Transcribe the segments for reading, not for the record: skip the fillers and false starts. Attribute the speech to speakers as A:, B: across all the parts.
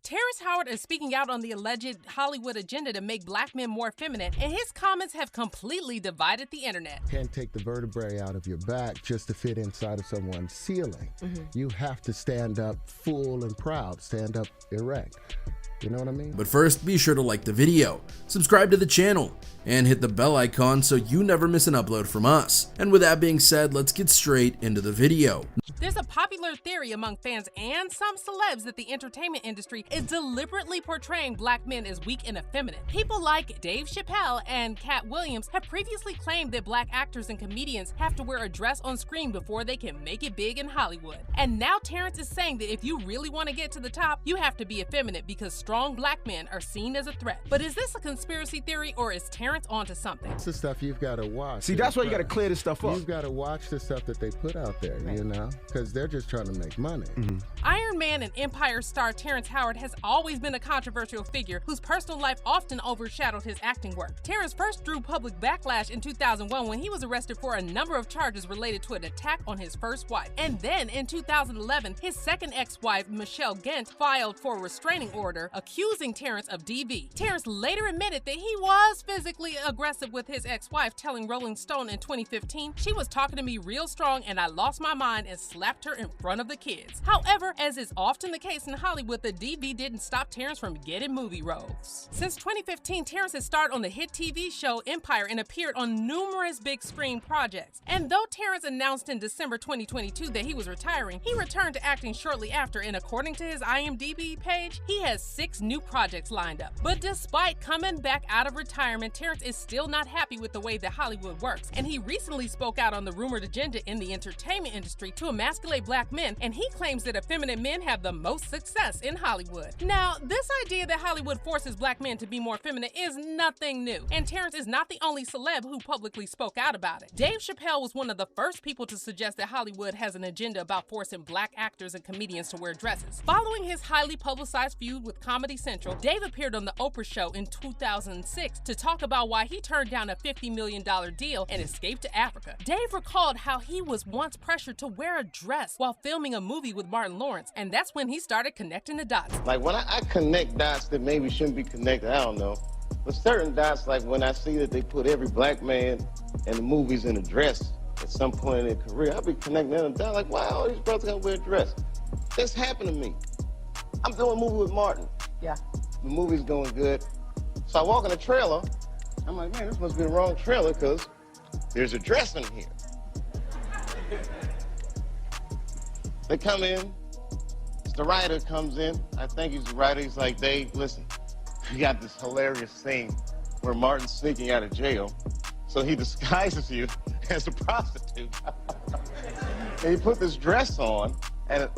A: Terrence Howard is speaking out on the alleged Hollywood agenda to make black men more effeminate, and his comments have completely divided the internet.
B: Can't take the vertebrae out of your back just to fit inside of someone's ceiling. You have to stand up full and proud, stand up erect. You know what I mean?
C: But first, be sure to like the video, subscribe to the channel, and hit the bell icon so you never miss an upload from us. And with that being said, let's get straight into the video.
A: There's a popular theory among fans and some celebs that the entertainment industry is deliberately portraying black men as weak and effeminate. People like Dave Chappelle and Cat Williams have previously claimed that black actors and comedians have to wear a dress on screen before they can make it big in Hollywood. And now Terrence is saying that if you really want to get to the top, you have to be effeminate because strong black men are seen as a threat. But is this a conspiracy theory, or is Terrence onto something?
B: It's the stuff you've got to watch.
D: See, that's why you got to clear this stuff up.
B: You've got to watch the stuff that they put out there, you know, because they're just trying to make money.
A: Iron Man and Empire star Terrence Howard has always been a controversial figure whose personal life often overshadowed his acting work. Terrence first drew public backlash in 2001 when he was arrested for a number of charges related to an attack on his first wife. And then in 2011, his second ex-wife, Michelle Gent, filed for a restraining order accusing Terrence of DV. Terrence later admitted that he was physically aggressive with his ex-wife, telling Rolling Stone in 2015, "She was talking to me real strong and I lost my mind and slapped her in front of the kids." However, as is often the case in Hollywood, the DV didn't stop Terrence from getting movie roles. Since 2015, Terrence has starred on the hit TV show Empire and appeared on numerous big screen projects. And though Terrence announced in December 2022 that he was retiring, he returned to acting shortly after, and according to his IMDb page, he has 6 new projects lined up. But despite coming back out of retirement, Terrence is still not happy with the way that Hollywood works, and he recently spoke out on the rumored agenda in the entertainment industry to emasculate black men, and he claims that effeminate men have the most success in Hollywood. Now, this idea that Hollywood forces black men to be more feminine is nothing new, and Terrence is not the only celeb who publicly spoke out about it. Dave Chappelle was one of the first people to suggest that Hollywood has an agenda about forcing black actors and comedians to wear dresses. Following his highly publicized feud with Comedy Central, Dave appeared on The Oprah Show in 2006 to talk about why he turned down a $50 million deal and escaped to Africa. Dave recalled how he was once pressured to wear a dress while filming a movie with Martin Lawrence, and that's when he started connecting the dots.
E: Like when I connect dots that maybe shouldn't be connected, I don't know. But certain dots, like when I see that they put every black man in the movies in a dress at some point in their career, I'll be connecting them down like, wow, these brothers gotta wear a dress. This happened to me. I'm doing a movie with Martin.
F: Yeah.
E: The movie's going good. So I walk in the trailer. I'm like, man, this must be the wrong trailer because there's a dress in here. They come in. The writer comes in. I think he's the writer. He's like, Dave, listen, you got this hilarious scene where Martin's sneaking out of jail. So he disguises you as a prostitute. And he put this dress on. And,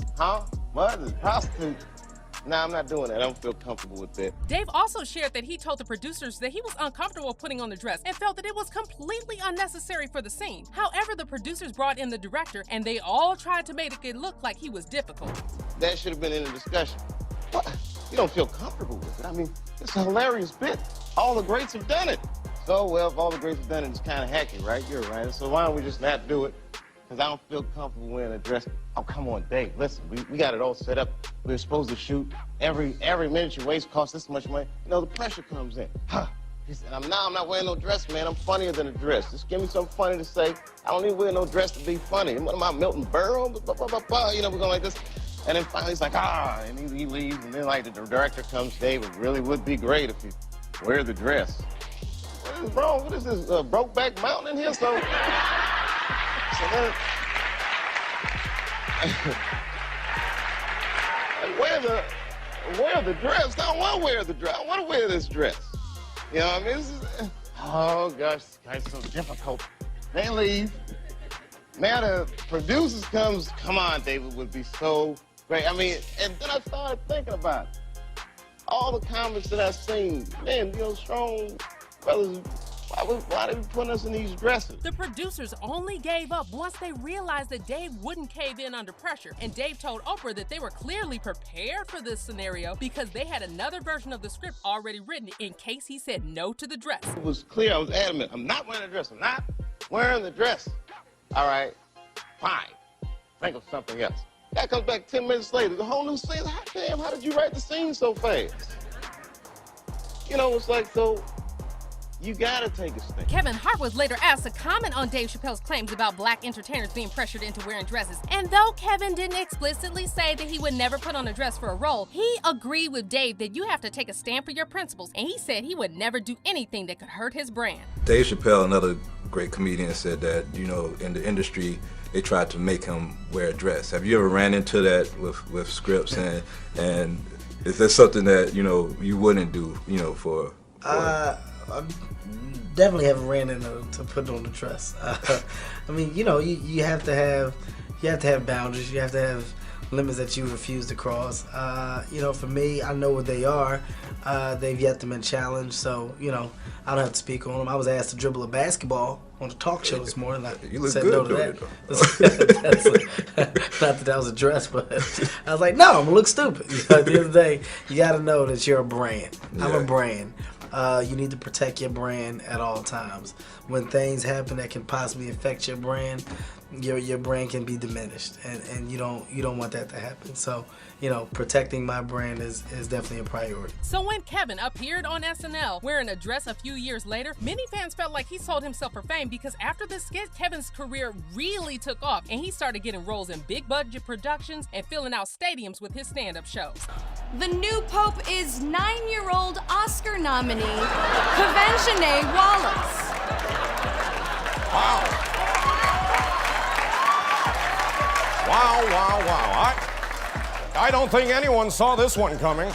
E: what? A prostitute? Nah, I'm not doing that. I don't feel comfortable with that.
A: Dave also shared that he told the producers that he was uncomfortable putting on the dress and felt that it was completely unnecessary for the scene. However, the producers brought in the director and they all tried to make it look like he was difficult.
E: That should have been in the discussion. What? You don't feel comfortable with it? I mean, it's a hilarious bit. All the greats have done it. So, well, if all the greats have done it, it's kind of hacky, right? You're right. So why don't we just not do it? Because I don't feel comfortable wearing a dress. Oh, come on, Dave, listen, we got it all set up. We're supposed to shoot. Every minute you waste costs this much money. You know, the pressure comes in. He said, I'm not wearing no dress, man. I'm funnier than a dress. Just give me something funny to say. I don't need to wear no dress to be funny. What am I, Milton Berle? You know, we're going like this. And then finally he's like, and he leaves. And then like the director comes, Dave, it really would be great if you wear the dress. What is wrong? What is this, Brokeback Mountain in here? So then, wear the dress. I don't want to wear the dress. I want to wear this dress. You know what I mean? Oh, gosh, this guy's so difficult. They leave. Now the producers comes, come on, David, would be so great. I mean, and then I started thinking about it. All the comments that I've seen, man, you know, strong brothers, why they be putting us in these dresses?
A: The producers only gave up once they realized that Dave wouldn't cave in under pressure, and Dave told Oprah that they were clearly prepared for this scenario because they had another version of the script already written in case he said no to the dress.
E: It was clear, I was adamant, I'm not wearing a dress, I'm not wearing the dress. All right, fine, think of something else. Guy comes back 10 minutes later, the whole new scene. Hot damn, how did you write the scene so fast? You know, it's like, so you gotta take a stand.
A: Kevin Hart was later asked to comment on Dave Chappelle's claims about black entertainers being pressured into wearing dresses. And though Kevin didn't explicitly say that he would never put on a dress for a role, he agreed with Dave that you have to take a stand for your principles, and he said he would never do anything that could hurt his brand.
D: Dave Chappelle, another great comedian, said that, you know, in the industry, they tried to make him wear a dress. Have you ever ran into that with scripts, and is that something that, you know, you wouldn't do, you know, for
F: I definitely haven't ran into to put on the dress. I mean, you know, you have to have boundaries. You have to have limits that you refuse to cross. You know, for me, I know what they are. They've yet to been challenged, so, you know, I don't have to speak on them. I was asked to dribble a basketball on the talk show this morning.
D: You look
F: said
D: good
F: no to
D: doing
F: that. Not that was a dress, but I was like, no, I'm gonna look stupid. You know, at the end of the day, you got to know that you're a brand. I'm a brand. You need to protect your brand at all times. When things happen that can possibly affect your brand, your brand can be diminished, and you don't want that to happen. So, you know, protecting my brand is definitely a priority.
A: So when Kevin appeared on SNL wearing a dress a few years later, many fans felt like he sold himself for fame because after this skit, Kevin's career really took off and he started getting roles in big budget productions and filling out stadiums with his stand-up shows.
G: The new pope is 9-year-old Oscar nominee Kavenshané Wallace.
H: Wow. I don't think anyone saw this one coming.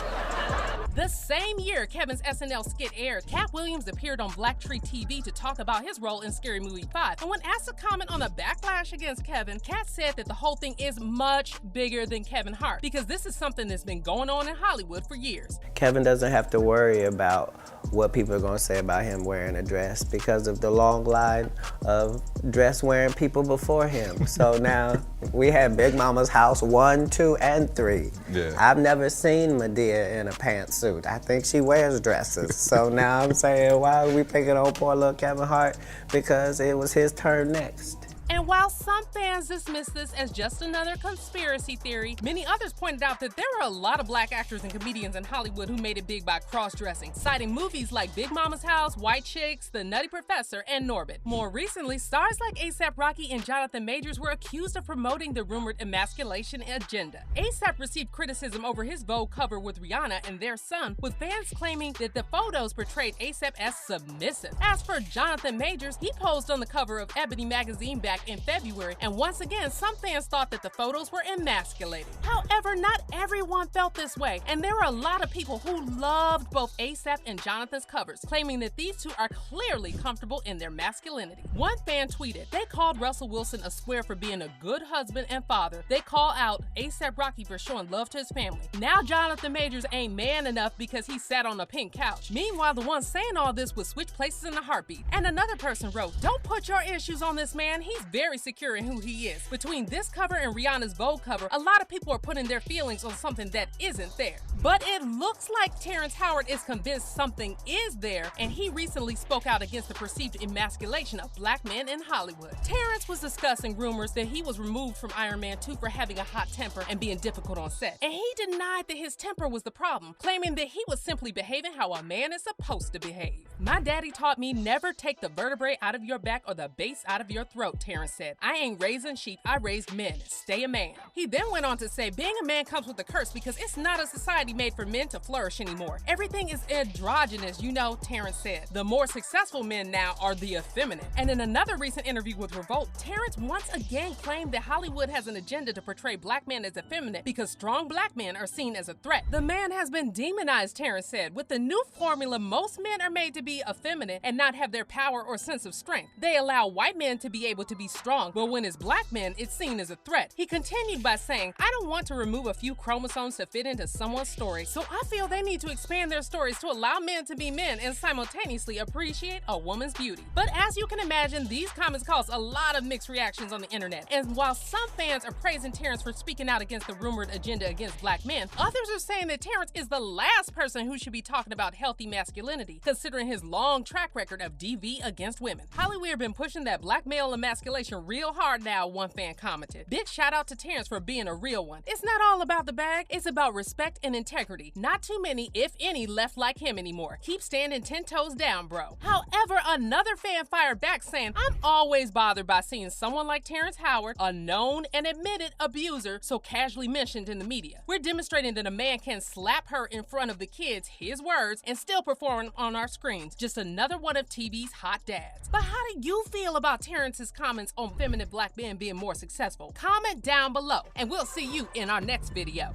A: The same year Kevin's SNL skit aired, Cat Williams appeared on Black Tree TV to talk about his role in Scary Movie 5. And when asked to comment on the backlash against Kevin, Cat said that the whole thing is much bigger than Kevin Hart because this is something that's been going on in Hollywood for years.
I: Kevin doesn't have to worry about what people are going to say about him wearing a dress because of the long line of dress-wearing people before him. So now we have Big Mama's house 1, 2, and 3.
D: Yeah.
I: I've never seen Medea in a pantsuit. I think she wears dresses. So now I'm saying, why are we picking on poor little Kevin Hart? Because it was his turn next.
A: And while some fans dismiss this as just another conspiracy theory, many others pointed out that there are a lot of black actors and comedians in Hollywood who made it big by cross-dressing, citing movies like Big Mama's House, White Chicks, The Nutty Professor, and Norbit. More recently, stars like A$AP Rocky and Jonathan Majors were accused of promoting the rumored emasculation agenda. A$AP received criticism over his Vogue cover with Rihanna and their son, with fans claiming that the photos portrayed A$AP as submissive. As for Jonathan Majors, he posed on the cover of Ebony magazine back in February, and once again, some fans thought that the photos were emasculating. However, not everyone felt this way, and there were a lot of people who loved both A$AP and Jonathan's covers, claiming that these two are clearly comfortable in their masculinity. One fan tweeted, "They called Russell Wilson a square for being a good husband and father. They call out A$AP Rocky for showing love to his family. Now Jonathan Majors ain't man enough because he sat on a pink couch." Meanwhile, the one saying all this would switch places in a heartbeat. And another person wrote, "Don't put your issues on this man. He's very secure in who he is." Between this cover and Rihanna's Vogue cover, a lot of people are putting their feelings on something that isn't there. But it looks like Terrence Howard is convinced something is there, and he recently spoke out against the perceived emasculation of black men in Hollywood. Terrence was discussing rumors that he was removed from Iron Man 2 for having a hot temper and being difficult on set. And he denied that his temper was the problem, claiming that he was simply behaving how a man is supposed to behave. "My daddy taught me never take the vertebrae out of your back or the base out of your throat," Terrence said. "I ain't raising sheep, I raised men. Stay a man." He then went on to say, being a man comes with a curse because it's not a society made for men to flourish anymore. Everything is androgynous, you know, Terrence said. The more successful men now are the effeminate. And in another recent interview with Revolt, Terrence once again claimed that Hollywood has an agenda to portray black men as effeminate because strong black men are seen as a threat. "The man has been demonized," Terrence said. "With the new formula, most men are made to be effeminate and not have their power or sense of strength. They allow white men to be able to be strong, but when it's black men, it's seen as a threat." He continued by saying, "I don't want to remove a few chromosomes to fit into someone's story, so I feel they need to expand their stories to allow men to be men and simultaneously appreciate a woman's beauty." But as you can imagine, these comments caused a lot of mixed reactions on the internet. And while some fans are praising Terrence for speaking out against the rumored agenda against black men, others are saying that Terrence is the last person who should be talking about healthy masculinity, considering his long track record of DV against women. Hollywood have been pushing that black male emasculation circulation real hard now, one fan commented. Big shout out to Terrence for being a real one. It's not all about the bag, it's about respect and integrity. Not too many, if any, left like him anymore. Keep standing 10 toes down, bro. However, another fan fired back saying, I'm always bothered by seeing someone like Terrence Howard, a known and admitted abuser, so casually mentioned in the media. We're demonstrating that a man can slap her in front of the kids, his words, and still perform on our screens. Just another one of TV's hot dads. But how do you feel about Terrence's comments on feminine black men being more successful? Comment down below, and we'll see you in our next video.